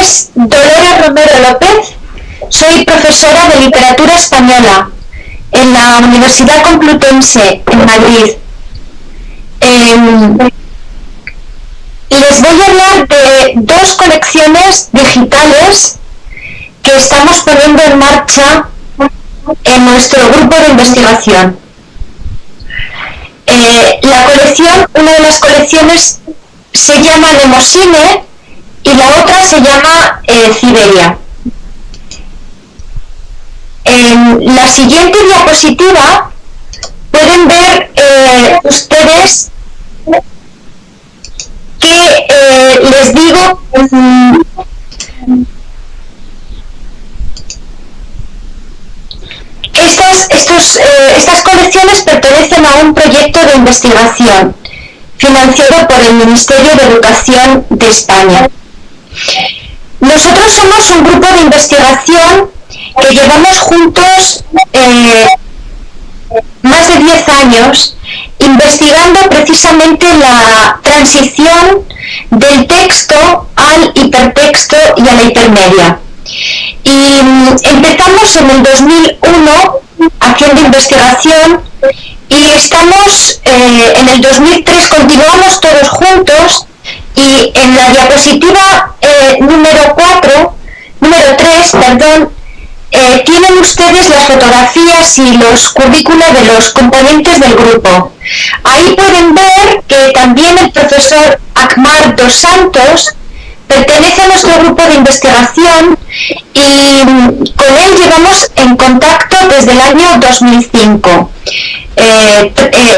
es Dolores Romero López, soy profesora de literatura española en la Universidad Complutense en Madrid. Les voy a hablar de dos colecciones digitales que estamos poniendo en marcha en nuestro grupo de investigación. Una de las colecciones se llama Nemosine y la otra se llama Ciberia. En la siguiente diapositiva pueden ver ustedes que les digo estas colecciones pertenecen a un proyecto de investigación financiado por el Ministerio de Educación de España. Nosotros somos un grupo de investigación que llevamos juntos más de 10 años investigando precisamente la transición del texto al hipertexto y a la hipermedia. Y empezamos en el 2001 haciendo investigación y estamos en el 2003, continuamos todos juntos, y en la diapositiva número 3, tienen ustedes las fotografías y los currícula de los componentes del grupo. Ahí pueden ver que también el profesor Akmar dos Santos pertenece a nuestro grupo de investigación y con él llevamos en contacto desde el año 2005,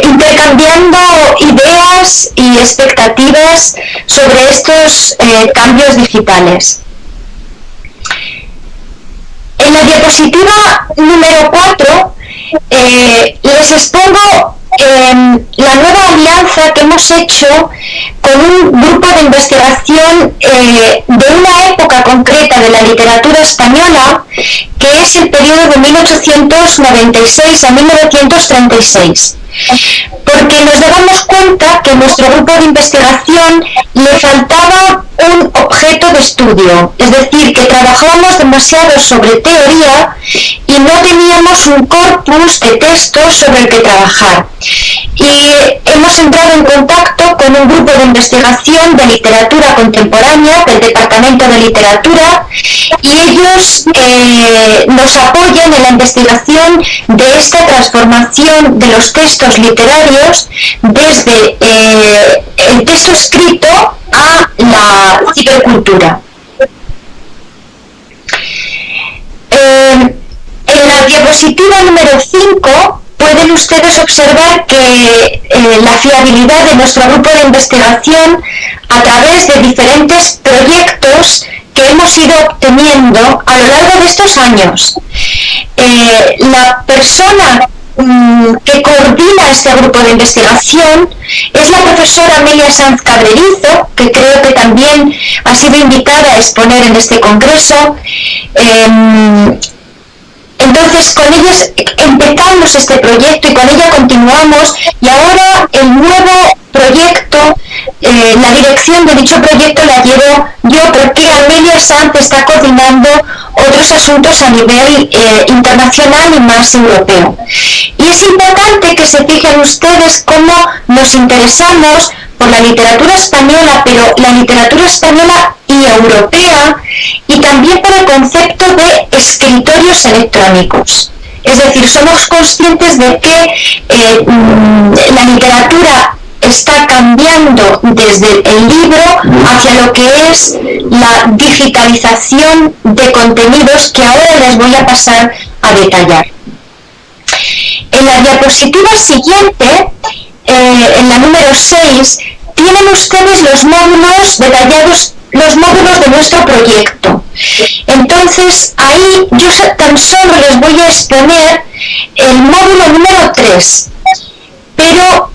intercambiando ideas y expectativas sobre estos cambios digitales. En la diapositiva número 4 les expongo la nueva alianza que hemos hecho con un grupo de investigación de una época concreta de la literatura española, que es el periodo de 1896 a 1936. Porque nos dábamos cuenta que a nuestro grupo de investigación le faltaba un objeto de estudio, es decir, que trabajábamos demasiado sobre teoría y no teníamos un corpus de textos sobre el que trabajar. Y hemos entrado en contacto con un grupo de investigación de literatura contemporánea del Departamento de Literatura, y ellos nos apoyan en la investigación de esta transformación de los textos literarios desde el texto escrito a la cibercultura. En la diapositiva número 5 pueden ustedes observar que la fiabilidad de nuestro grupo de investigación a través de diferentes proyectos que hemos ido obteniendo a lo largo de estos años. La persona que coordina este grupo de investigación es la profesora Amelia Sanz Cabrerizo, que creo que también ha sido invitada a exponer en este congreso. Entonces con ellos empezamos este proyecto y con ella continuamos, y ahora el nuevo proyecto, la dirección de dicho proyecto la llevo yo, porque Amelia Sanz está coordinando otros asuntos a nivel internacional y más europeo. Y es importante que se fijen ustedes cómo nos interesamos por la literatura española, pero la literatura española y europea, y también por el concepto de escritorios electrónicos. Es decir, somos conscientes de que la literatura está cambiando desde el libro hacia lo que es la digitalización de contenidos, que ahora les voy a pasar a detallar. En la diapositiva siguiente, en la número 6, tienen ustedes los módulos detallados, los módulos de nuestro proyecto. Entonces, ahí yo tan solo les voy a exponer el módulo número 3. pero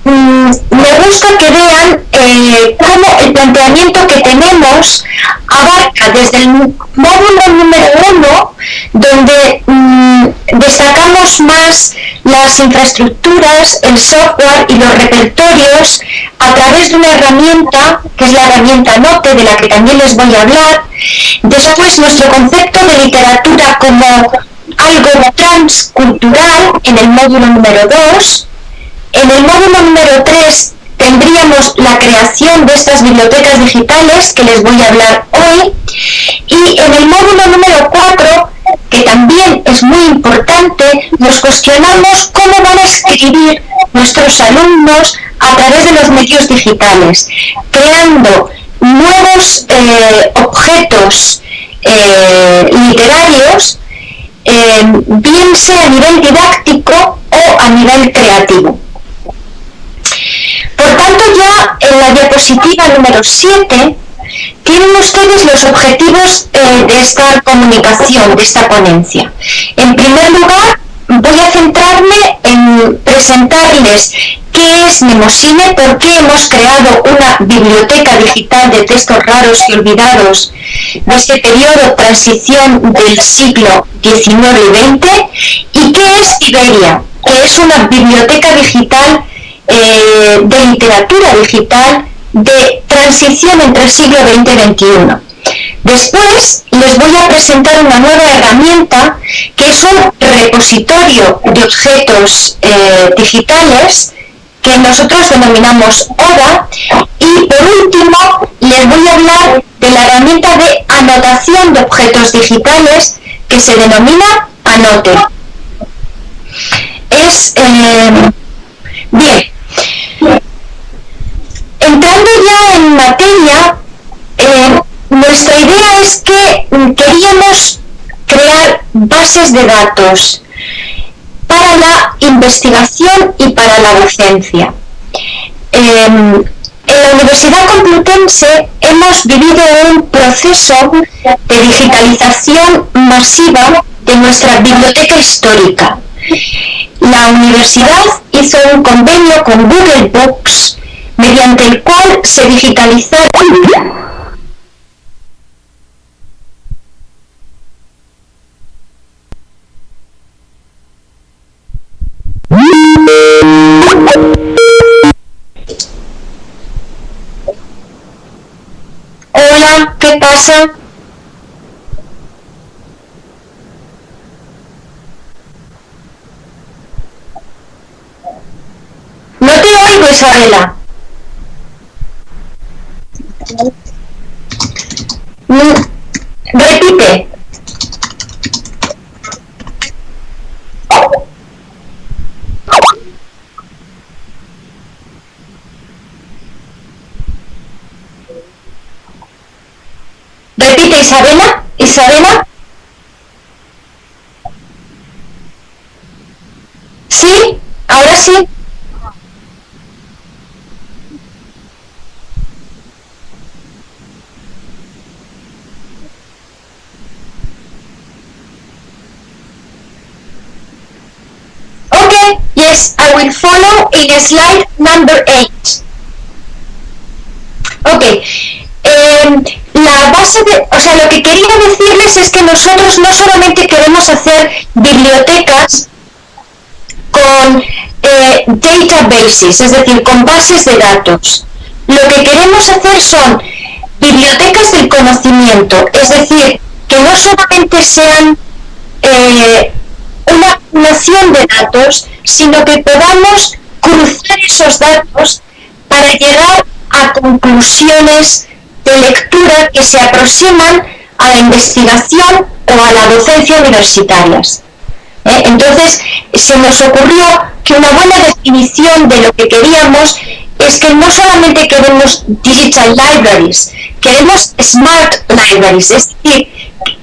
me gusta que vean cómo el planteamiento que tenemos abarca desde el módulo número 1, donde destacamos más las infraestructuras, el software y los repertorios a través de una herramienta, que es la herramienta Note, de la que también les voy a hablar. Después, nuestro concepto de literatura como algo transcultural en el módulo número 2. En el módulo número 3 tendríamos la creación de estas bibliotecas digitales que les voy a hablar hoy. Y en el módulo número 4, que también es muy importante, nos cuestionamos cómo van a escribir nuestros alumnos a través de los medios digitales, creando nuevos objetos literarios, bien sea a nivel didáctico o a nivel creativo. Por tanto, ya en la diapositiva número 7 tienen ustedes los objetivos de esta comunicación, de esta ponencia. En primer lugar, voy a centrarme en presentarles qué es Mnemosine, por qué hemos creado una biblioteca digital de textos raros y olvidados de este periodo transición del siglo XIX y XX, y qué es Iberia, que es una biblioteca digital de literatura digital de transición entre el siglo XX y XXI. Después les voy a presentar una nueva herramienta que es un repositorio de objetos digitales que nosotros denominamos ODA, y por último les voy a hablar de la herramienta de anotación de objetos digitales que se denomina Anote. Bien, entrando ya en materia, nuestra idea es que queríamos crear bases de datos para la investigación y para la docencia. En la Universidad Complutense hemos vivido un proceso de digitalización masiva de nuestra biblioteca histórica. La universidad hizo un convenio con Google Books mediante el cual se digitalizaron Hola, ¿qué pasa? No te oigo, Isabela. Repite. Repite, Isabela. Isabela. Sí, ahora sí. Okay, yes, I will follow in slide number 8. Okay. La base de, o sea, lo que quería decirles es que nosotros no solamente queremos hacer bibliotecas con databases, es decir, con bases de datos. Lo que queremos hacer son bibliotecas del conocimiento, es decir, que no solamente sean una acumulación de datos, sino que podamos cruzar esos datos para llegar a conclusiones de lectura que se aproximan a la investigación o a la docencia universitarias. Entonces, se nos ocurrió que una buena definición de lo que queríamos es que no solamente queremos digital libraries, queremos smart libraries, es decir,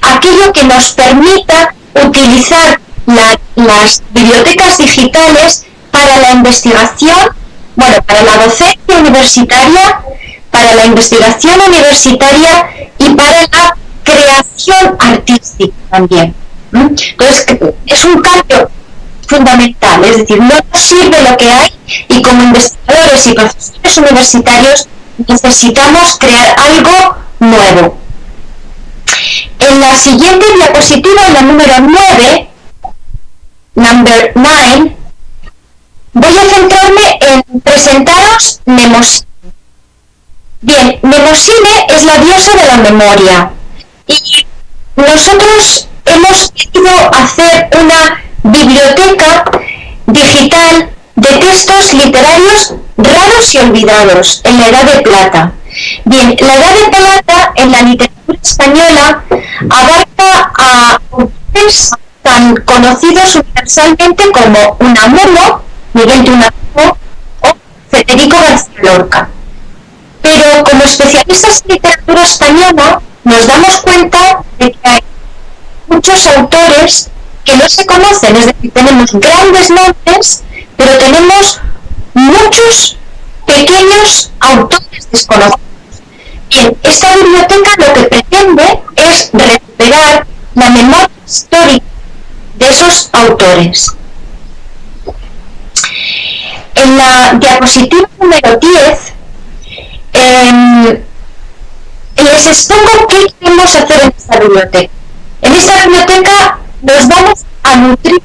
aquello que nos permita utilizar las bibliotecas digitales para la investigación, bueno, para la docencia universitaria, para la investigación universitaria y para la creación artística también. Entonces, es un cambio fundamental, es decir, no nos sirve lo que hay y como investigadores y profesores universitarios necesitamos crear algo nuevo. En la siguiente diapositiva, la número 9, number 9, voy a centrarme en presentaros Mnemosine. Bien, Mnemosine es la diosa de la memoria y nosotros hemos querido hacer una biblioteca digital de textos literarios raros y olvidados en la Edad de Plata. Bien, la Edad de Plata en la literatura española abarca a autores tan conocidos universalmente como Unamuno, Miguel de Unamuno o Federico García Lorca. Pero como especialistas en literatura española nos damos cuenta de que hay muchos autores que no se conocen, es decir, tenemos grandes nombres, pero tenemos muchos pequeños autores desconocidos. Bien, esta biblioteca lo que pretende es recuperar la memoria histórica de esos autores. En la diapositiva número 10 les expongo qué queremos hacer en esta biblioteca. En esta biblioteca nos vamos a nutrir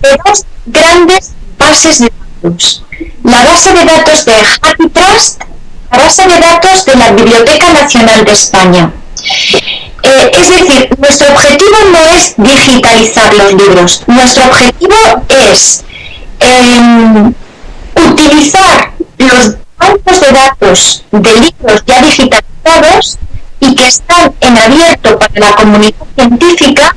de dos grandes bases de datos. La base de datos de HathiTrust, la base de datos de la Biblioteca Nacional de España. Es decir, nuestro objetivo no es digitalizar los libros, nuestro objetivo es utilizar los bancos de datos de libros ya digitalizados y que están en abierto para la comunidad científica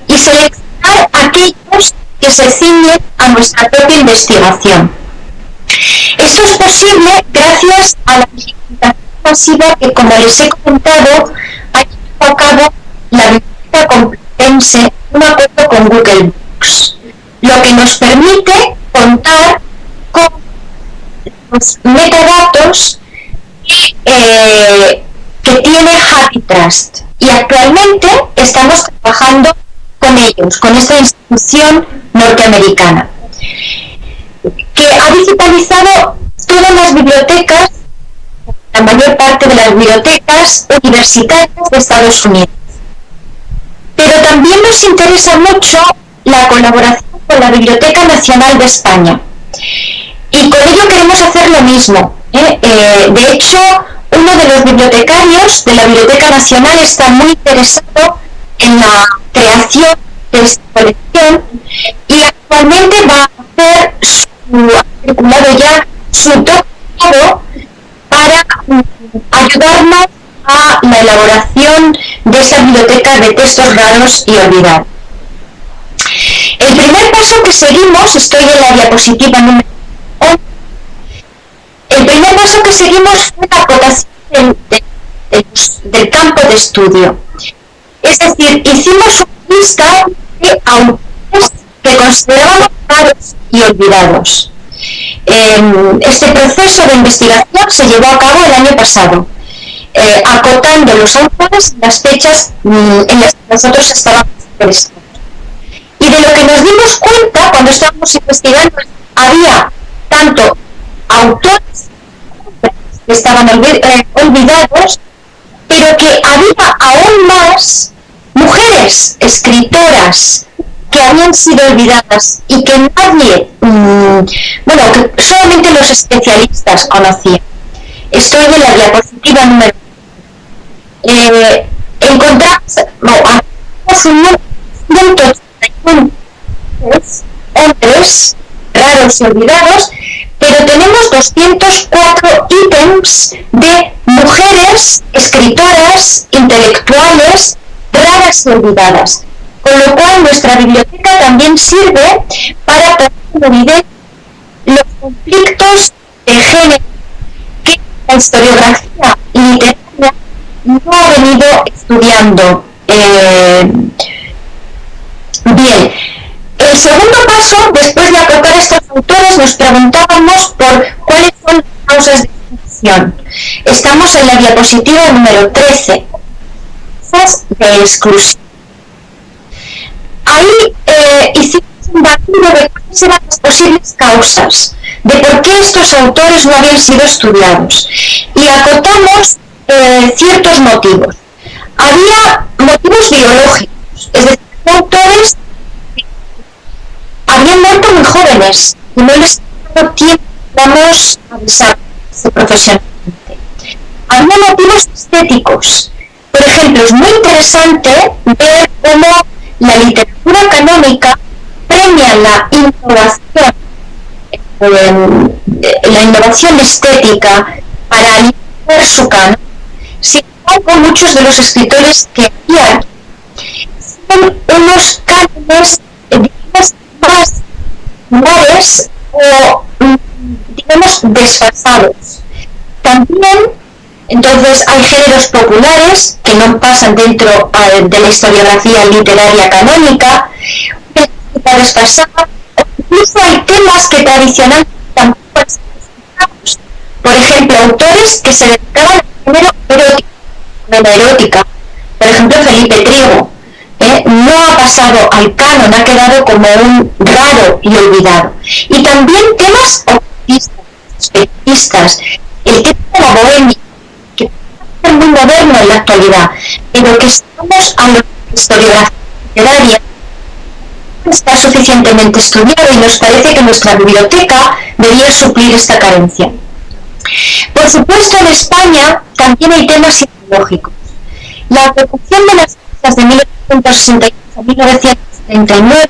y seleccionar aquellos que se ciñen a nuestra propia investigación. Esto es posible gracias a la digitalización masiva que, como les he comentado, ha llevado a cabo la Biblioteca Complutense en un acuerdo con Google Books, lo que nos permite contar con los metadatos que tiene HathiTrust, y actualmente estamos trabajando con ellos, con esta institución norteamericana que ha digitalizado todas las bibliotecas, la mayor parte de las bibliotecas universitarias de Estados Unidos. Pero también nos interesa mucho la colaboración con la Biblioteca Nacional de España y con ello queremos hacer lo mismo. De hecho, uno de los bibliotecarios de la Biblioteca Nacional está muy interesado en la creación de esta colección y actualmente va a hacer su doctorado para ayudarnos a la elaboración de esta biblioteca de textos raros y olvidados. El primer paso que seguimos, estoy en la diapositiva número 11, el primer paso que seguimos fue la acotación del campo de estudio. Es decir, hicimos una lista de autores que considerábamos raros y olvidados. Este proceso de investigación se llevó a cabo el año pasado, acotando los autores en las fechas en las que nosotros estábamos interesados. Y de lo que nos dimos cuenta cuando estábamos investigando, había tanto autores que estaban olvidados, pero que había aún más mujeres escritoras que habían sido olvidadas y que nadie, que solamente los especialistas conocían. Estoy en la diapositiva número 1. Encontramos un 181 hombres raros y olvidados, pero tenemos 204 ítems de mujeres escritoras, intelectuales, raras y olvidadas, con lo cual nuestra biblioteca también sirve para poner en evidencia los conflictos de género que la historiografía literaria no ha venido estudiando. Bien, el segundo paso, después de acotar a estos autores, nos preguntábamos por cuáles son las causas de exclusión. Estamos en la diapositiva número 13, causas de exclusión. Ahí hicimos un batido de cuáles eran las posibles causas, de por qué estos autores no habían sido estudiados. Y acotamos ciertos motivos. Había motivos biológicos, es decir, autores habían muerto muy jóvenes y no les ha dado tiempo, vamos, a desarrollarse profesionalmente. Había motivos estéticos. Por ejemplo, es muy interesante ver cómo la literatura canónica premia la innovación estética para alimentar su canon. Sin embargo, muchos de los escritores que había son unos cánones, digamos, más menores o, digamos, desfasados. También, entonces, hay géneros populares que no pasan dentro de la historiografía literaria canónica, una desfasada, o incluso hay temas que tradicionalmente tampoco están estudiados. Por ejemplo, autores que se dedicaban al género erótico, novela erótica, por ejemplo, Felipe Trigo, no ha pasado al canon, ha quedado como un raro y olvidado. Y también temas ocultistas, el tema de la bohemia, que es muy moderno en la actualidad, pero que estamos a la historiografía literaria no está suficientemente estudiado y nos parece que nuestra biblioteca debería suplir esta carencia. Por supuesto, en España también hay temas ideológicos. La ocupación de las fechas de 1968 a 1939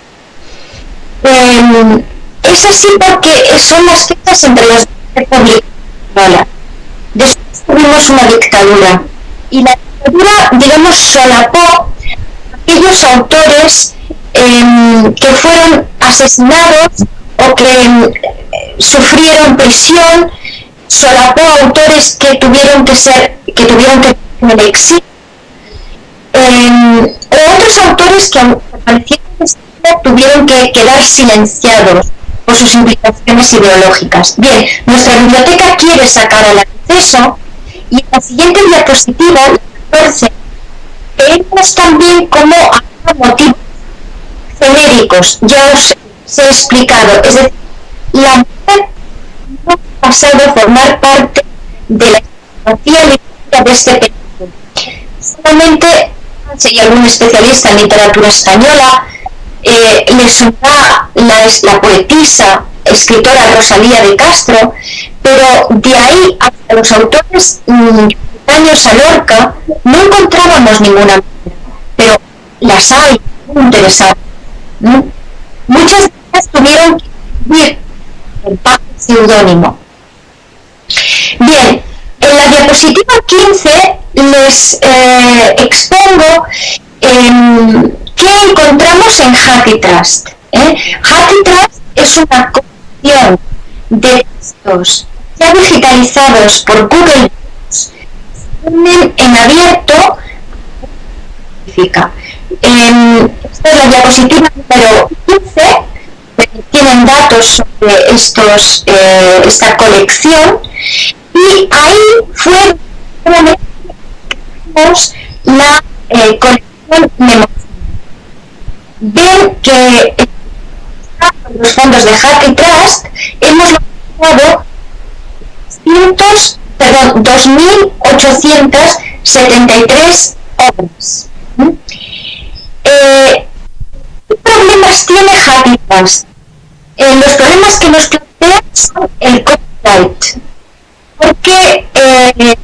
es así porque son las fechas entre las repúblicas españolas. Después tuvimos una dictadura y la dictadura, digamos, solapó aquellos autores que fueron asesinados o que sufrieron prisión, solapó autores que tuvieron que en el exilio, o otros autores que aparecieron en España tuvieron que quedar silenciados por sus implicaciones ideológicas. Bien, nuestra biblioteca quiere sacar al acceso y en la siguiente diapositiva, la 14, vemos también cómo hay motivos genéricos, ya os he explicado, es decir, la mujer no ha pasado a formar parte de la historiografía literaria de este periodo. Solamente, si hay algún especialista en literatura española, le sonará la poetisa, escritora Rosalía de Castro, pero de ahí hasta los autores años a Lorca no encontrábamos ninguna mujer, pero las hay muy interesantes. Muchas de ellas tuvieron que vivir en bajo seudónimo. Bien, en la diapositiva 15 les expongo qué encontramos en HathiTrust. HathiTrust es una colección de textos ya digitalizados por Google Books, en abierto. Esta es la diapositiva número 15, tienen datos sobre esta colección, y ahí fue la colección Memorial. Ven que en los fondos de HathiTrust hemos localizado 2.873 obras. ¿Qué problemas tiene HathiTrust? Los problemas que nos plantean son el copyright, porque la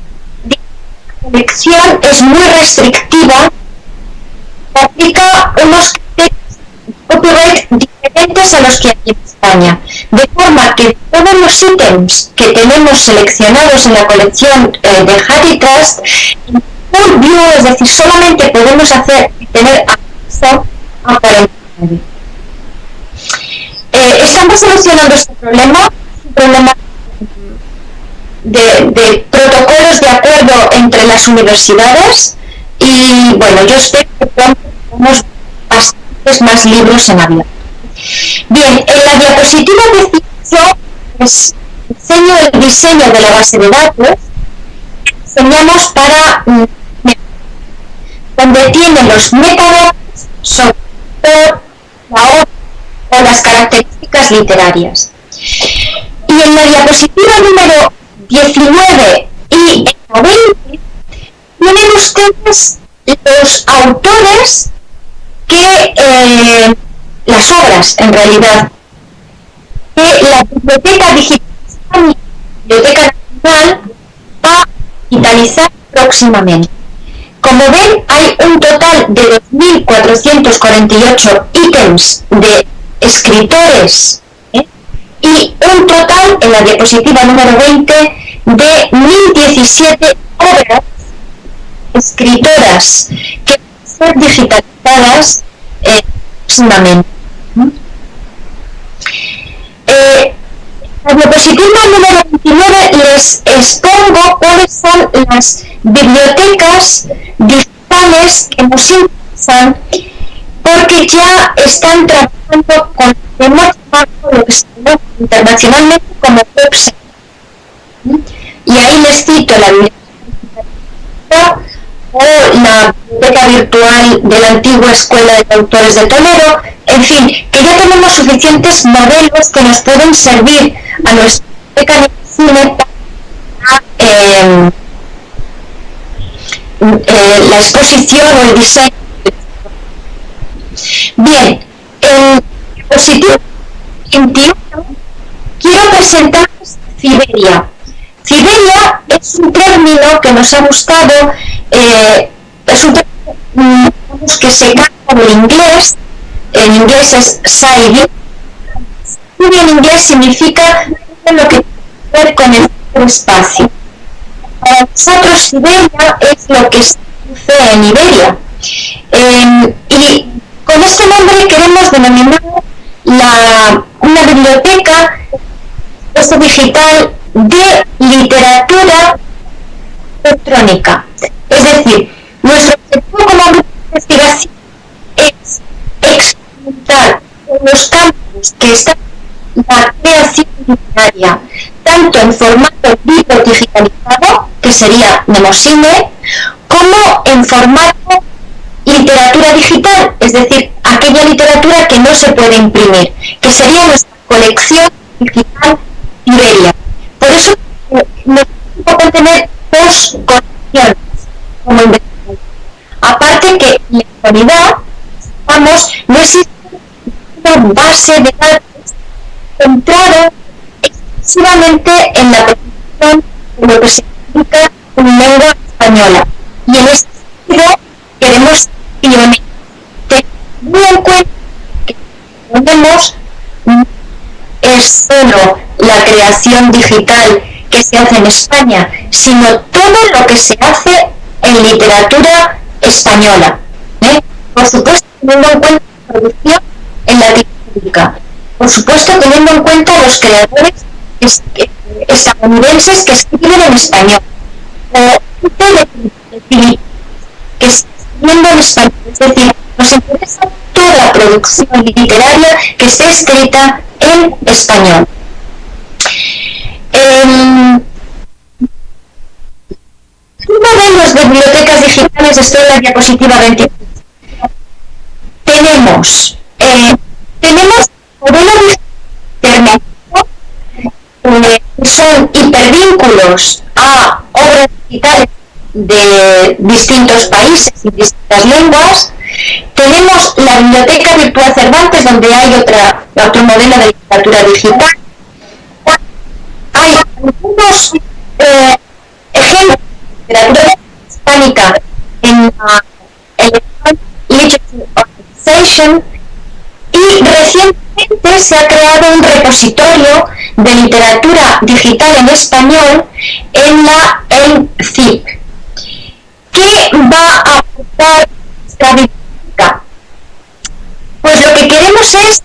colección es muy restrictiva, aplica unos criterios de copyright diferentes a los que hay en España, de forma que todos los ítems que tenemos seleccionados en la colección de HathiTrust, full view, es decir, solamente podemos tener acceso a 49. Estamos solucionando este problema, un problema de protocolos de acuerdo entre las universidades, y bueno, yo espero que pronto tengamos bastantes más libros en abierto. Bien, en la diapositiva 18 les enseño el diseño de la base de datos que diseñamos para donde tiene los metadatos sobre la obra o la obras literarias. Y en la diapositiva número 19 y en la 20 tienen ustedes los autores que las obras, en realidad, que la Biblioteca Digital España, Biblioteca Nacional, va a digitalizar próximamente. Como ven, hay un total de 2.448 ítems de escritores y un total, en la diapositiva número 20, de 1.017 obras escritoras que van a ser digitalizadas próximamente. En la diapositiva número 29 les expongo cuáles son las bibliotecas digitales que nos interesan, porque ya están trabajando con temas lo que se llama internacionalmente como website. Y ahí les cito la biblioteca o la biblioteca virtual de la antigua Escuela de Autores de Toledo, en fin, que ya tenemos suficientes modelos que nos pueden servir a nuestra biblioteca de cine para la exposición o el diseño. Bien, en la diapositiva 21 quiero presentarles Ciberia. Ciberia es un término que nos ha gustado, es un término que se cambia del inglés, en inglés es Siberia, y en inglés significa lo que tiene que ver con el espacio. Para nosotros Siberia es lo que se produce en Iberia, y con este nombre queremos denominar una biblioteca digital de literatura electrónica. Es decir, nuestro objetivo como grupo de investigación es experimentar en los campos que están en la creación literaria, tanto en formato libro digitalizado, que sería Nemosine, como en formato literatura digital, es decir, aquella literatura que no se puede imprimir, que sería nuestra colección digital Iberia. Por eso nos preocupa tener dos condiciones como investigadores. Aparte que en la actualidad, no existe una base de datos centrada exclusivamente en la protección de lo que significa una lengua española. Y en este sentido queremos pioneros. Muy en cuenta que tenemos es solo la creación digital que se hace en España, sino todo lo que se hace en literatura española. Por supuesto, teniendo en cuenta la producción en Latinoamérica. Por supuesto, teniendo en cuenta los creadores estadounidenses que escriben en español. O que está escribiendo en español. Es decir, nos interesa toda producción literaria que esté escrita en español. Modelos de bibliotecas digitales, estoy en la diapositiva 23. Tenemos modelos que son hipervínculos a obras digitales de distintos países y distintas lenguas. Tenemos la Biblioteca Virtual Cervantes, donde hay otro modelo de literatura digital. Hay algunos ejemplos de literatura hispánica en la Literature Organization, y recientemente se ha creado un repositorio de literatura digital en español en la ENCIP. ¿Qué va a aportar esta biblioteca? Pues lo que queremos es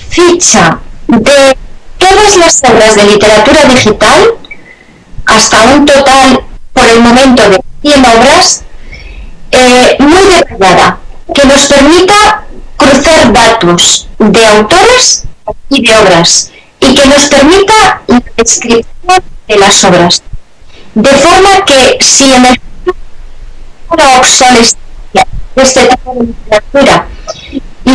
ficha de todas las obras de literatura digital, hasta un total por el momento de 100 obras, muy detallada, que nos permita cruzar datos de autores y de obras, y que nos permita la descripción de las obras, de forma que si emerge una obsolescencia de este tipo de literatura,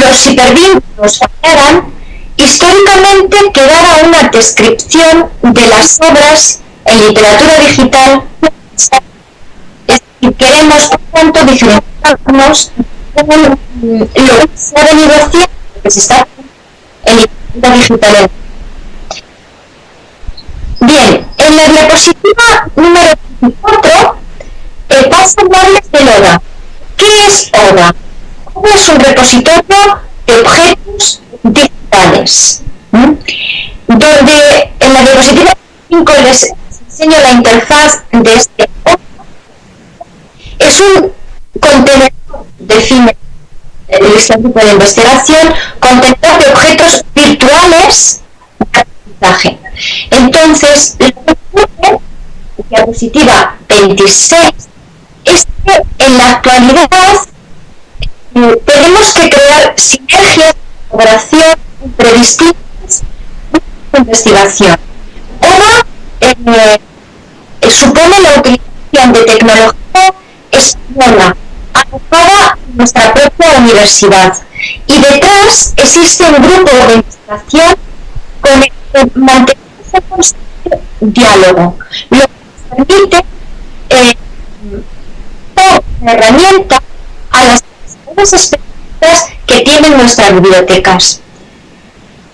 los hipervínculos fallaran, históricamente quedara una descripción de las obras en literatura digital. Es decir, queremos, por tanto, diferenciarnos con lo que se ha venido haciendo, que se está haciendo en literatura digital. Bien, en la diapositiva número 24 paso a hablarles del ODA. ¿Qué es ODA? ODA es un repositorio de objetos digitales, donde en la diapositiva 5 les enseño la interfaz de este ODA. Es un contenedor, define el Instituto de Investigación, contenedor de objetos virtuales de aprendizaje. Entonces, la diapositiva 26 es que en la actualidad tenemos que crear sinergias de colaboración entre distintas de investigación. ODA supone la utilización de tecnología española adaptada en nuestra propia universidad, y detrás existe un grupo de investigación con el que mantenemos un constante diálogo, lo que nos permite dar una herramienta a las necesidades específicas que tienen nuestras bibliotecas.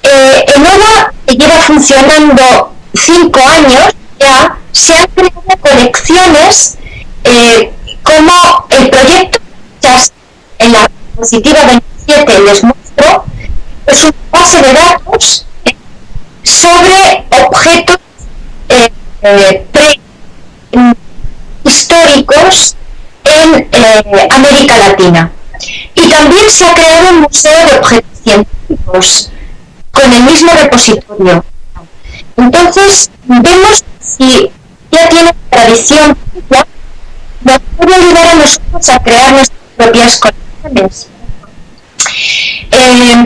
En ODA lleva funcionando 5 años ya. Se han creado colecciones como el proyecto en la diapositiva 27 les muestro, es una base de datos sobre objetos prehistóricos en América Latina. Y también se ha creado un museo de objetos científicos con el mismo repositorio. Entonces, vemos si ya tiene tradición, nos puede ayudar a nosotros a crear nuestras propias colecciones.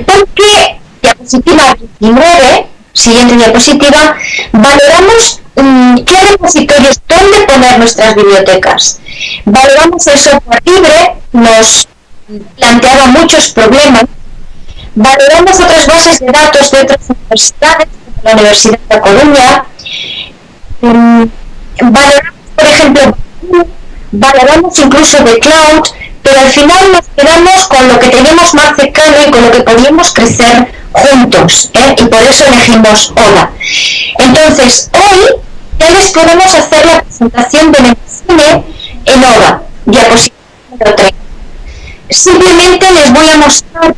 Porque, diapositiva 29, siguiente diapositiva, valoramos qué repositorios, dónde poner nuestras bibliotecas. Valoramos el software libre, nos planteaba muchos problemas. Valoramos otras bases de datos de otras universidades, como la Universidad de Coruña. Valoramos, por ejemplo, valoramos incluso de cloud, pero al final nos quedamos con lo que tenemos más cercano y con lo que podíamos crecer juntos, y por eso elegimos ODA. Entonces, hoy ya les podemos hacer la presentación de Medicine en ODA, diapositiva número 3. Simplemente les voy a mostrar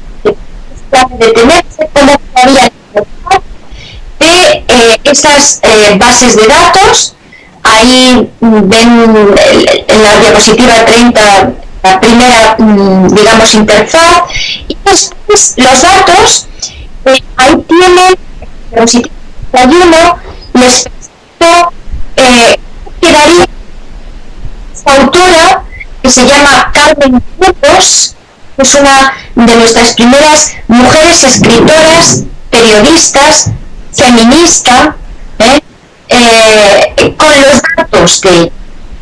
detenerse cómo quedaría de esas bases de datos. Ahí ven en la diapositiva 30 la primera, digamos, interfaz, y después los datos, ahí tienen la diapositiva 31, les presento quedaría esta autora que se llama Carmen Burgos, que es una de nuestras primeras mujeres escritoras, periodistas, feminista, con los datos de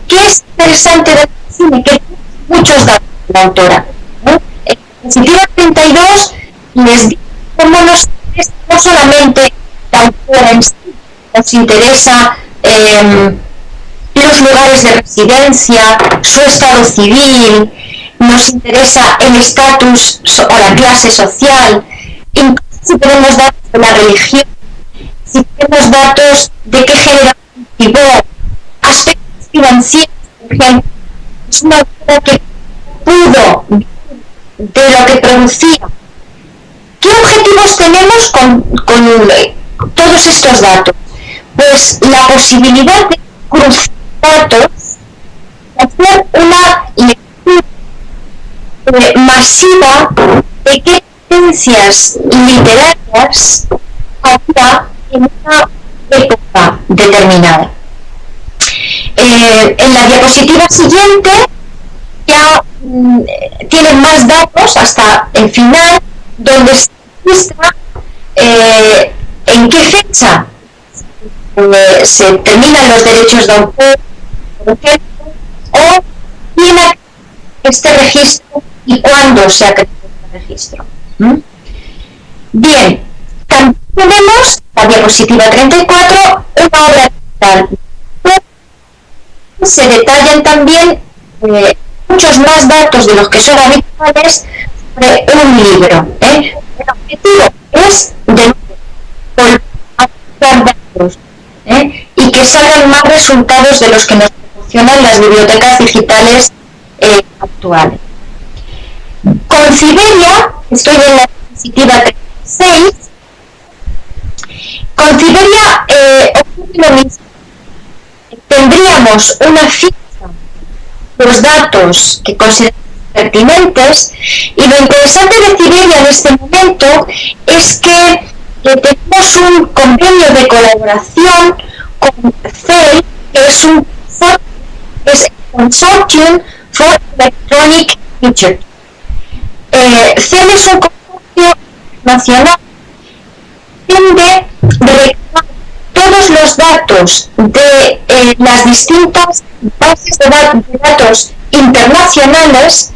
qué es interesante del cine, que hay muchos datos de la autora. En la diapositiva 32 les digo cómo nos interesa no solamente la autora en sí, nos interesa los lugares de residencia, su estado civil, nos interesa el estatus o la clase social, incluso si tenemos datos de la religión, si tenemos datos de qué generación vivió, aspectos financieros, por ejemplo. Es una autora que pudo de lo que producía. ¿Qué objetivos tenemos con todos estos datos? Pues la posibilidad de cruzar datos, hacer una lectura masiva de qué tendencias literarias había en una época determinada. En la diapositiva siguiente ya tienen más datos hasta el final, donde se muestra en qué fecha se terminan los derechos de autor, por ejemplo, o quién ha creado este registro y cuándo se ha creado este registro. ¿Mm? Bien, también tenemos la diapositiva 34, una obra digital. Se detallan también muchos más datos de los que son habituales sobre un libro. El objetivo es de aportar datos y que salgan más resultados de los que nos proporcionan las bibliotecas digitales actuales. Con Ciberia, estoy en la diapositiva 36, con Ciberia ocurre lo mismo. Tendríamos una ficha de los datos que consideramos pertinentes, y lo interesante de Ciberia en este momento es que tenemos un convenio de colaboración con CEL, que es un Consortium for Electronic Future. CEL es un consorcio nacional de reclamar todos los datos de las distintas bases de datos internacionales,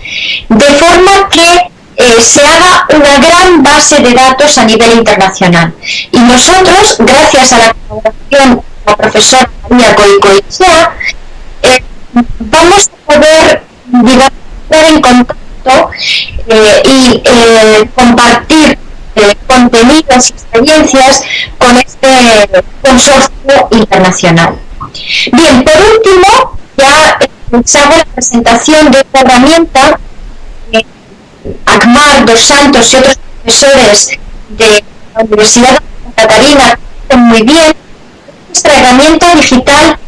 de forma que se haga una gran base de datos a nivel internacional. Y nosotros, gracias a la colaboración de la profesora María Goicoechea, vamos a poder, digamos, estar en contacto y compartir contenidos y experiencias con este consorcio internacional. Bien, por último, ya se hago la presentación de esta herramienta. Akmar, Dos Santos y otros profesores de la Universidad de Santa Catarina conocen muy bien nuestra herramienta digital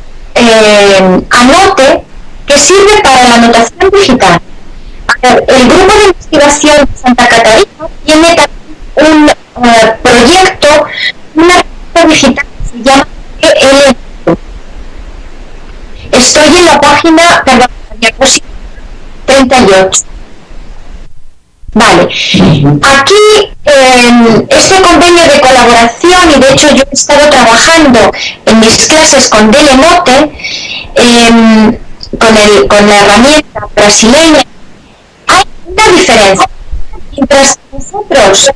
Anote, que sirve para la anotación digital. El grupo de investigación de Santa Catarina tiene un proyecto, una herramienta digital que se llama EL. Estoy en la página, perdón, la diapositiva 38. Vale, aquí este convenio de colaboración, y de hecho yo he estado trabajando en mis clases con Delenote, con la herramienta brasileña. Hay una diferencia. Mientras nosotros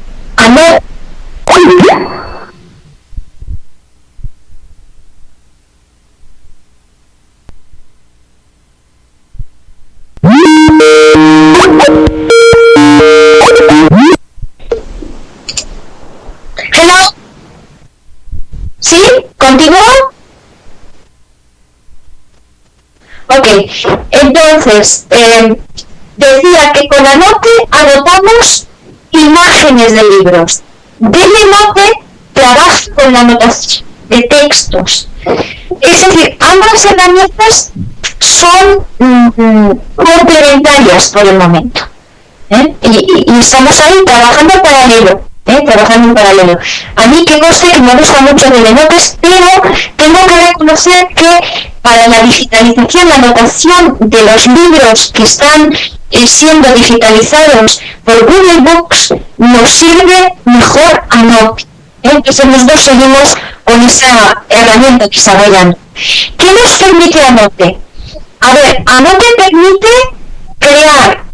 Hello. ¿Sí? ¿Continúo? Ok, entonces decía que con Anote anotamos imágenes de libros. Delenote trabaja con la anotación de textos. Es decir, ambas herramientas son complementarias por el momento. Y estamos ahí trabajando en paralelo. A mí que conste que me gusta mucho Delenote, pero tengo que reconocer que para la digitalización, la anotación de los libros que están siendo digitalizados por Google Books, nos sirve mejor Anote. Entonces los dos seguimos con esa herramienta desarrollando. ¿Qué nos permite Anote? A ver, Anote permite crear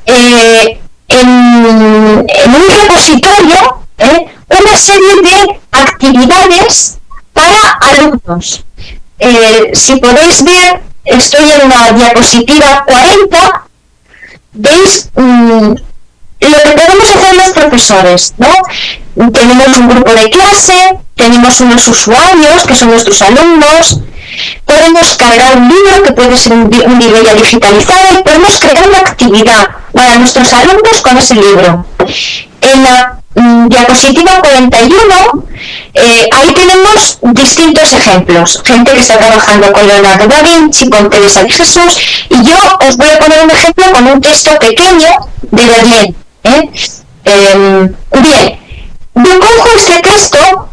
en un repositorio una serie de actividades para alumnos. Si podéis ver, estoy en la diapositiva 40, veis lo que podemos hacer los profesores, ¿no? Tenemos un grupo de clase, tenemos unos usuarios que son nuestros alumnos, podemos cargar un libro que puede ser un libro ya digitalizado, y podemos crear una actividad para nuestros alumnos con ese libro. En la diapositiva 41, ahí tenemos distintos ejemplos. Gente que está trabajando con Leonardo da Vinci, con Teresa de Jesús, y yo os voy a poner un ejemplo con un texto pequeño de Verlaine. Bien, yo cojo este texto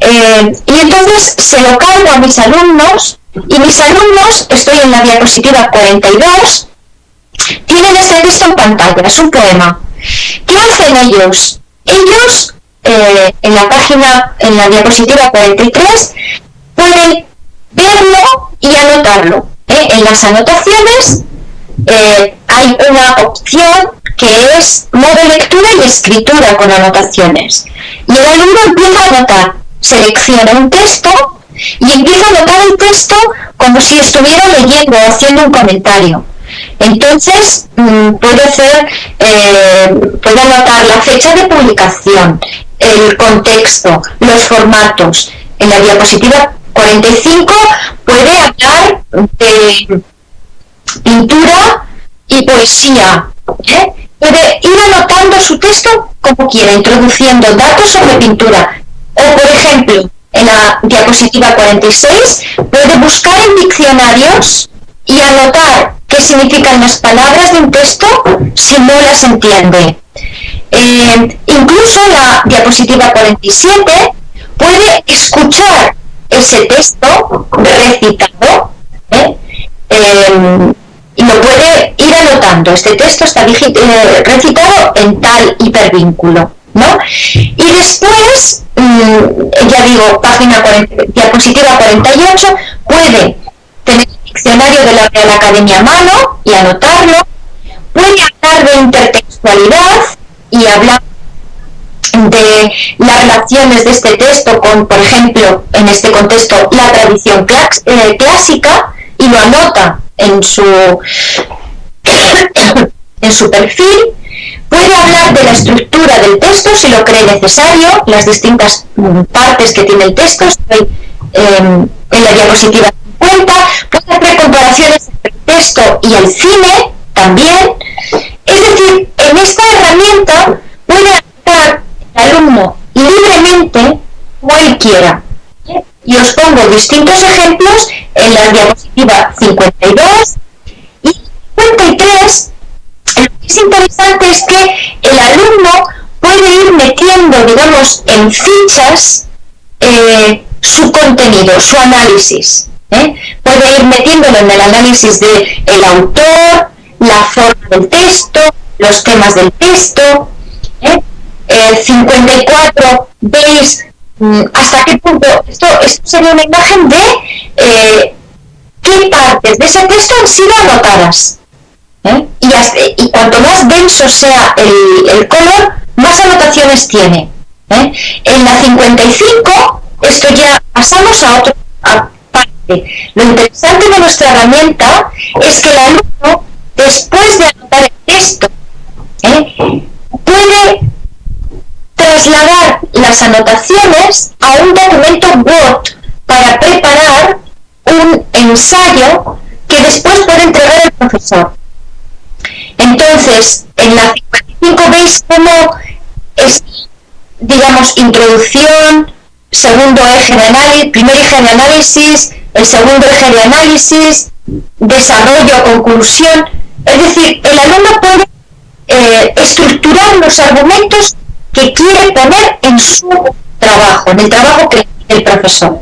y entonces se lo cargo a mis alumnos, y mis alumnos, estoy en la diapositiva 42, tienen este texto en pantalla, es un poema. ¿Qué hacen ellos? Ellos, en la diapositiva 43, pueden verlo y anotarlo. En las anotaciones hay una opción que es modo lectura y escritura con anotaciones. Y el alumno empieza a anotar, selecciona un texto y empieza a anotar el texto como si estuviera leyendo o haciendo un comentario. Entonces puede anotar la fecha de publicación, el contexto, los formatos. En la diapositiva 45 puede hablar de pintura y poesía. Puede ir anotando su texto como quiera, introduciendo datos sobre pintura. O, por ejemplo, en la diapositiva 46 puede buscar en diccionarios y anotar qué significan las palabras de un texto si no las entiende. Incluso en la diapositiva 47 puede escuchar ese texto recitado y lo puede ir anotando. Este texto está recitado en tal hipervínculo, ¿no? Y después, ya digo, diapositiva 48, puede tener el diccionario de la Real Academia a mano y anotarlo. Puede hablar de intertextualidad y hablar de las relaciones de este texto con, por ejemplo, en este contexto, la tradición clásica, y lo anota en su perfil. Puede hablar de la estructura del texto si lo cree necesario, las distintas partes que tiene el texto. Estoy en la diapositiva 50. Puede hacer comparaciones entre el texto y el cine también. Es decir, en esta herramienta puede anotar el alumno libremente como él quiera. Y os pongo distintos ejemplos en la diapositiva 52 y 53. Lo que es interesante es que el alumno puede ir metiendo, digamos, en fichas su contenido, su análisis. Puede ir metiéndolo en el análisis del autor, la forma del texto, los temas del texto. 54, veis hasta qué punto, esto sería una imagen de qué partes de ese texto han sido anotadas. Y cuanto más denso sea el color, más anotaciones tiene. En la 55, esto ya pasamos a otra parte. Lo interesante de nuestra herramienta es que el alumno, después de anotar el texto, puede trasladar las anotaciones a un documento Word para preparar un ensayo que después puede entregar el profesor. Entonces, en la 55 veis cómo es, digamos, introducción, segundo eje de análisis, primer eje de análisis, el segundo eje de análisis, desarrollo, conclusión. Es decir, el alumno puede estructurar los argumentos que quiere poner en su trabajo, en el trabajo que el profesor.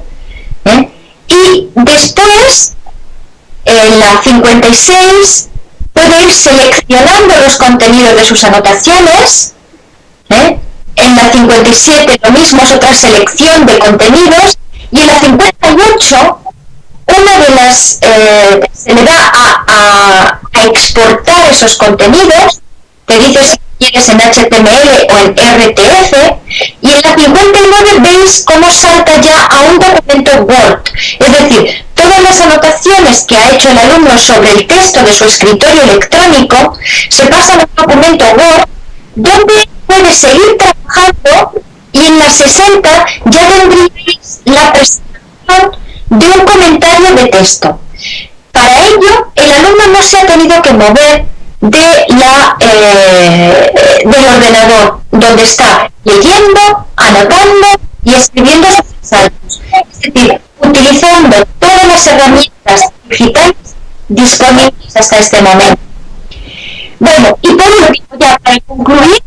Y después, en la 56, puede ir seleccionando los contenidos de sus anotaciones. En la 57 lo mismo, es otra selección de contenidos. Y en la 58, una de las se le da a exportar esos contenidos, te dice si quieres en HTML o en RTF, y en la 59 veis cómo salta ya a un documento Word. Es decir, todas las anotaciones que ha hecho el alumno sobre el texto de su escritorio electrónico se pasan a un documento Word donde puede seguir trabajando, y en la 60 ya tendríais la presentación de un comentario de texto. Para ello, el alumno no se ha tenido que mover del ordenador, donde está leyendo, anotando y escribiendo sus ensayos. Es decir, utilizando todas las herramientas digitales disponibles hasta este momento. Bueno, y por último, ya para concluir,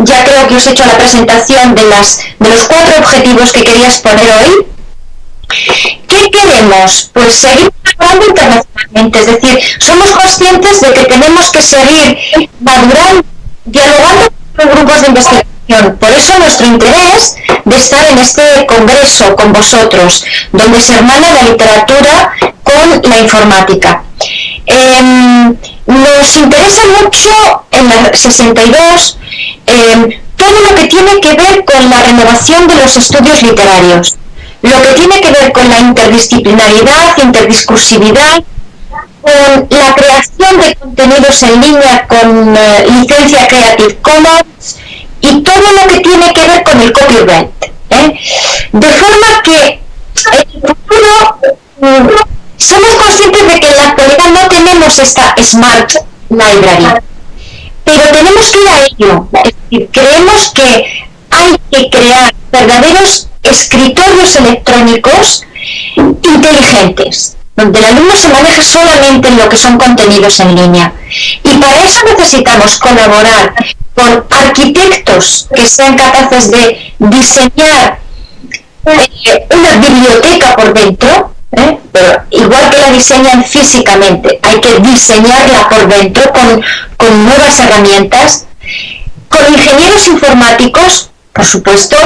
ya creo que os he hecho la presentación de los 4 objetivos que quería exponer hoy. ¿Qué queremos? Pues seguir trabajando internacionalmente, es decir, somos conscientes de que tenemos que seguir madurando, dialogando con los grupos de investigación. Por eso nuestro interés de estar en este congreso con vosotros, donde se hermana la literatura con la informática. Nos nos interesa mucho en la 62 todo lo que tiene que ver con la renovación de los estudios literarios, lo que tiene que ver con la interdisciplinaridad, interdiscursividad, con la creación de contenidos en línea con licencia Creative Commons y todo lo que tiene que ver con el copyright. De forma que en el futuro somos conscientes de que en la actualidad no tenemos esta Smart Library, pero tenemos que ir a ello. Es decir, creemos que hay que crear verdaderos escritorios electrónicos inteligentes, donde el alumno se maneja solamente en lo que son contenidos en línea. Y para eso necesitamos colaborar con arquitectos que sean capaces de diseñar una biblioteca por dentro, pero igual que la diseñan físicamente, hay que diseñarla por dentro con nuevas herramientas, con ingenieros informáticos, por supuesto,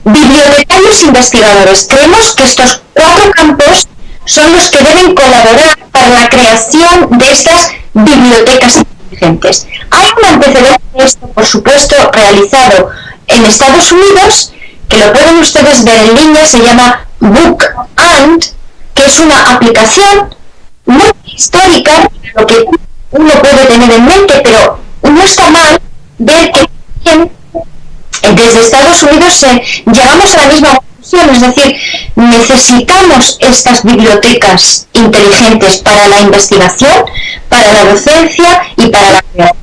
bibliotecarios investigadores. Creemos que estos 4 campos son los que deben colaborar para la creación de estas bibliotecas inteligentes. Hay un antecedente de esto, por supuesto, realizado en Estados Unidos, que lo pueden ustedes ver en línea, se llama Book And, que es una aplicación muy histórica, lo que uno puede tener en mente, pero no está mal ver que también desde Estados Unidos llegamos a la misma conclusión, es decir, necesitamos estas bibliotecas inteligentes para la investigación, para la docencia y para la creación.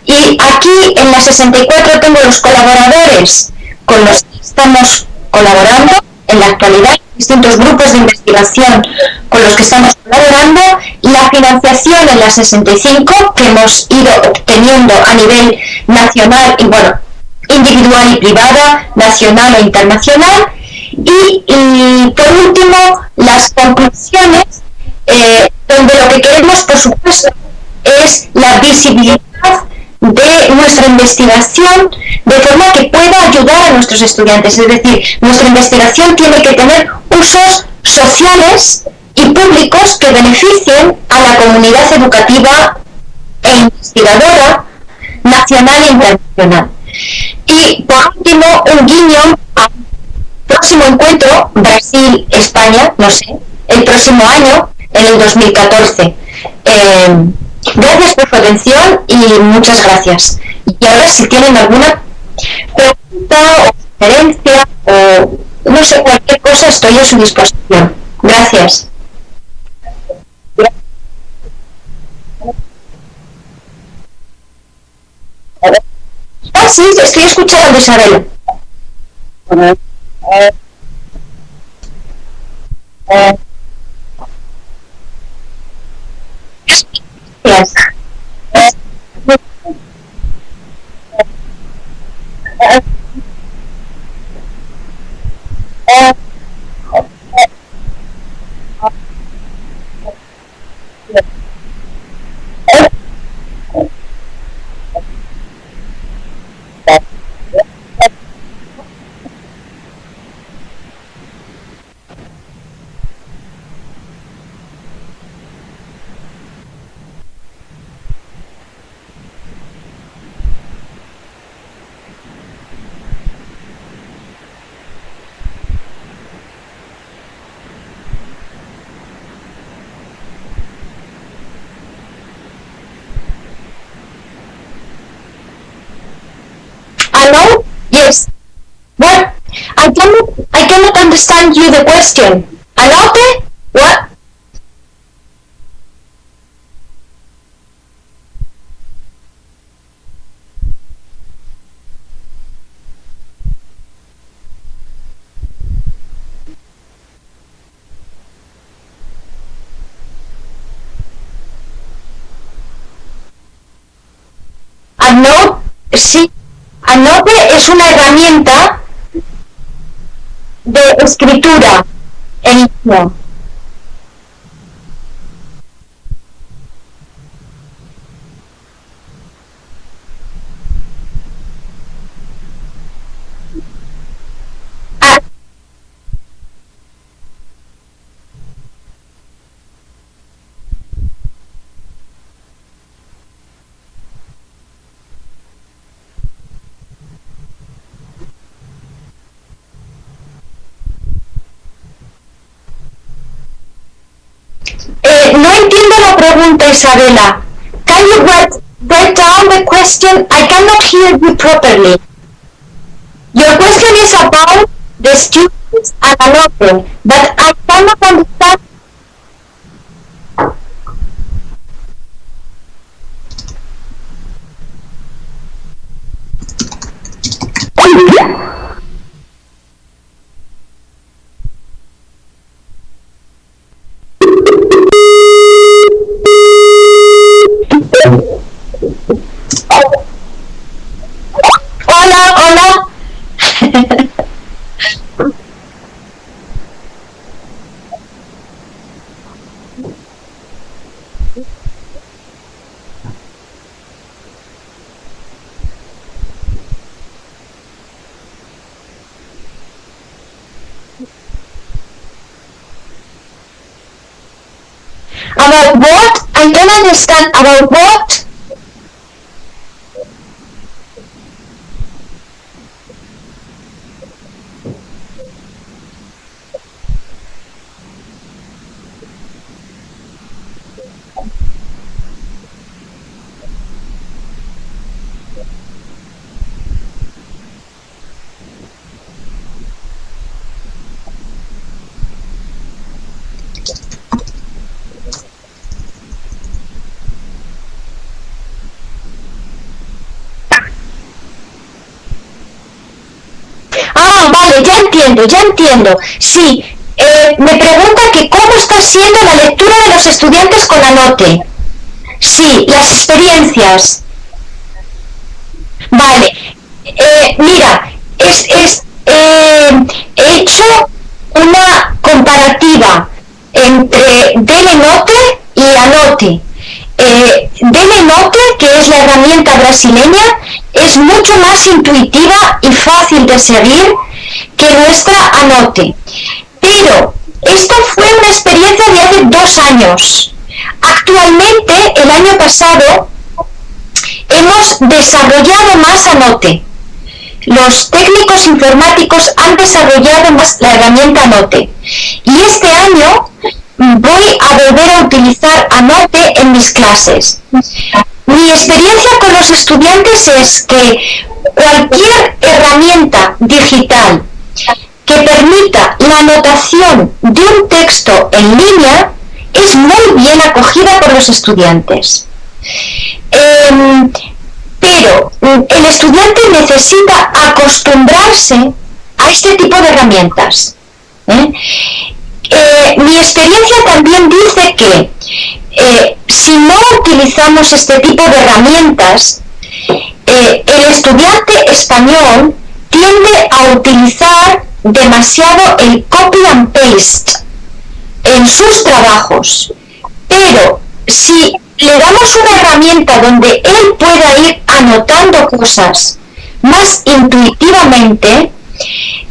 Y aquí en la 64 tengo los colaboradores con los que estamos colaborando en la actualidad, distintos grupos de investigación con los que estamos colaborando, la financiación en la 65 que hemos ido obteniendo a nivel nacional y bueno, individual y privada, nacional e internacional, y por último las conclusiones, donde lo que queremos por supuesto es la visibilidad de nuestra investigación de forma que pueda ayudar a nuestros estudiantes, es decir, nuestra investigación tiene que tener usos sociales y públicos que beneficien a la comunidad educativa e investigadora nacional e internacional. Y por último, un guiño al próximo encuentro Brasil-España, no sé, el próximo año, en el 2014. Gracias por su atención y muchas gracias. Y ahora si tienen alguna pregunta o sugerencia o no sé, cualquier cosa, estoy a su disposición. Gracias. Ah, sí, estoy escuchando, Isabel. Gracias. Hello? Yes. What? I cannot understand you the question. Anote? What? Anote, sí. Anote es una herramienta de escritura en línea. Ah, pregunta, Isabela. Can you write down the question? I cannot hear you properly. Your question is about the students and Anote, but I cannot understand. Hola, hola. About what? I don't understand. About what? Ah, vale, ya entiendo, ya entiendo. Sí, me pregunta que cómo está siendo la lectura de los estudiantes con Anote. Sí, las experiencias. Vale, mira, he hecho una comparativa entre Delenote y Anote. Delenote, que es la herramienta brasileña, es mucho más intuitiva y fácil de seguir que nuestra Anote. Pero esta fue una experiencia de hace 2 años. Actualmente, el año pasado, hemos desarrollado más Anote. Los técnicos informáticos han desarrollado más la herramienta Anote. Y este año voy a volver a utilizar Anote en mis clases. Mi experiencia con los estudiantes es que cualquier herramienta digital que permita la anotación de un texto en línea es muy bien acogida por los estudiantes. Pero el estudiante necesita acostumbrarse a este tipo de herramientas. Mi experiencia también dice que si no utilizamos este tipo de herramientas, el estudiante español tiende a utilizar demasiado el copy and paste en sus trabajos. Pero si le damos una herramienta donde él pueda ir anotando cosas más intuitivamente,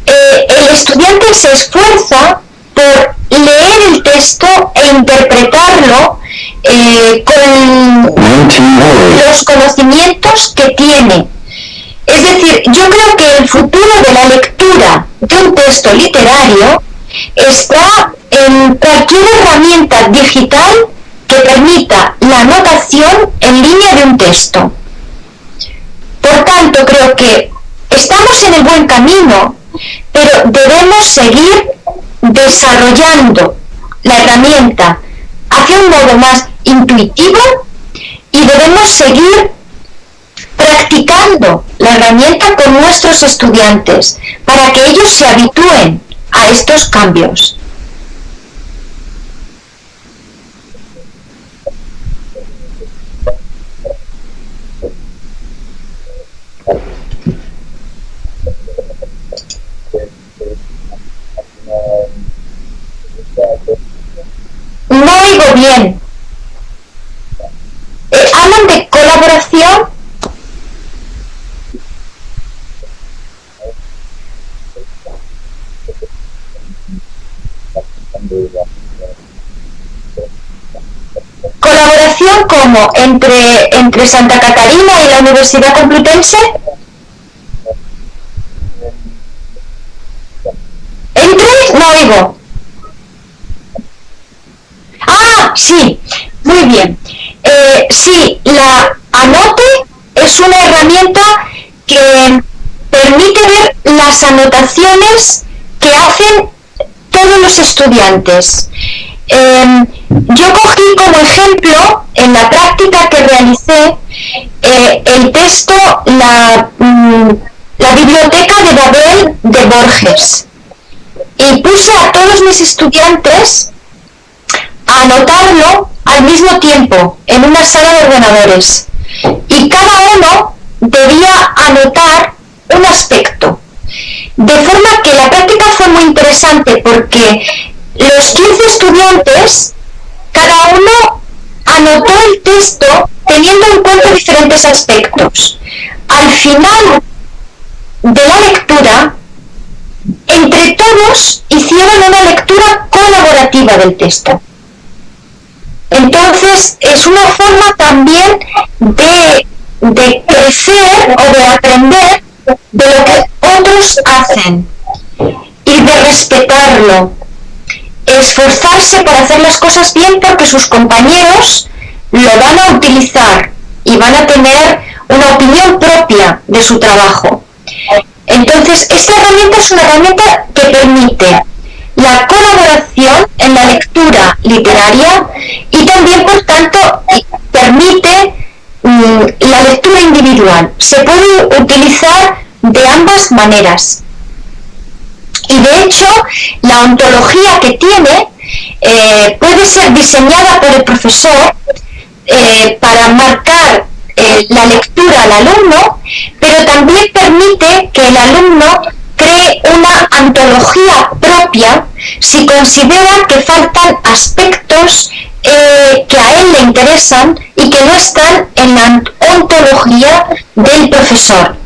el estudiante se esfuerza por leer el texto e interpretarlo con los conocimientos que tiene. Es decir, yo creo que el futuro de la lectura de un texto literario está en cualquier herramienta digital que permita la anotación en línea de un texto. Por tanto, creo que estamos en el buen camino, pero debemos seguir desarrollando la herramienta hacia un modo más intuitivo y debemos seguir practicando la herramienta con nuestros estudiantes para que ellos se habitúen a estos cambios. No oigo bien. ¿Hablan de colaboración? ¿Colaboración como entre Santa Catarina y la Universidad Complutense? ¿Entre? No oigo. Ah, sí. Muy bien. Sí, la Anote es una herramienta que permite ver las anotaciones que hacen todos los estudiantes. Yo cogí como ejemplo, en la práctica que realicé, el texto La biblioteca de Babel de Borges, y puse a todos mis estudiantes a anotarlo al mismo tiempo en una sala de ordenadores, y cada uno debía anotar un aspecto, de forma que la práctica fue muy interesante porque los 15 estudiantes, cada uno anotó el texto teniendo en cuenta diferentes aspectos. Al final de la lectura, entre todos hicieron una lectura colaborativa del texto. Entonces es una forma también de crecer o de aprender de lo que otros hacen y de respetarlo, esforzarse para hacer las cosas bien porque sus compañeros lo van a utilizar y van a tener una opinión propia de su trabajo. Entonces, esta herramienta es una herramienta que permite la colaboración en la lectura literaria y también, por tanto, permite la lectura individual. Se puede utilizar de ambas maneras. Y de hecho, la ontología que tiene puede ser diseñada por el profesor para marcar la lectura al alumno, pero también permite que el alumno cree una antología propia si considera que faltan aspectos que a él le interesan y que no están en la ontología del profesor.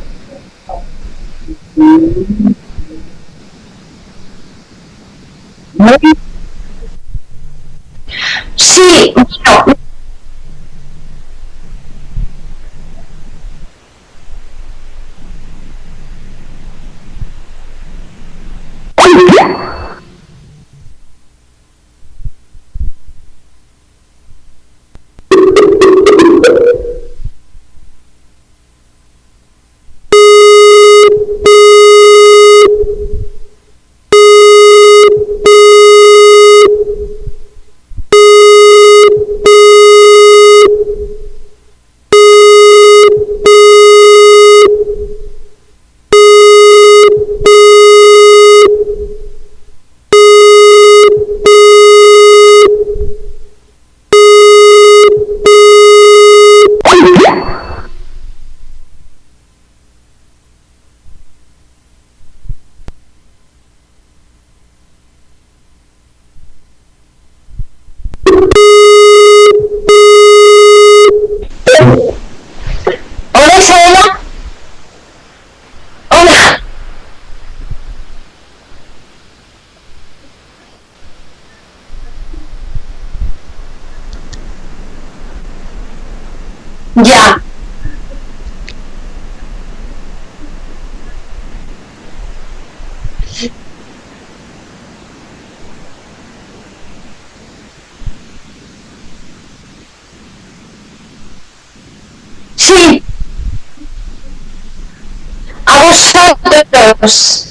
Sí, bueno, hola Isabela, hola, ya, sí, a vosotros.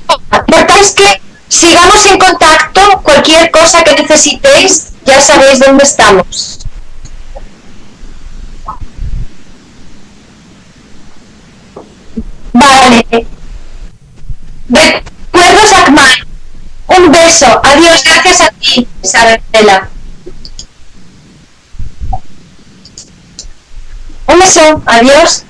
Lo importante es que sigamos en contacto, cualquier cosa que necesitéis, ya sabéis dónde estamos. Vale, recuerdos Akman, un beso, adiós, gracias a ti, Isabela. Un beso, adiós.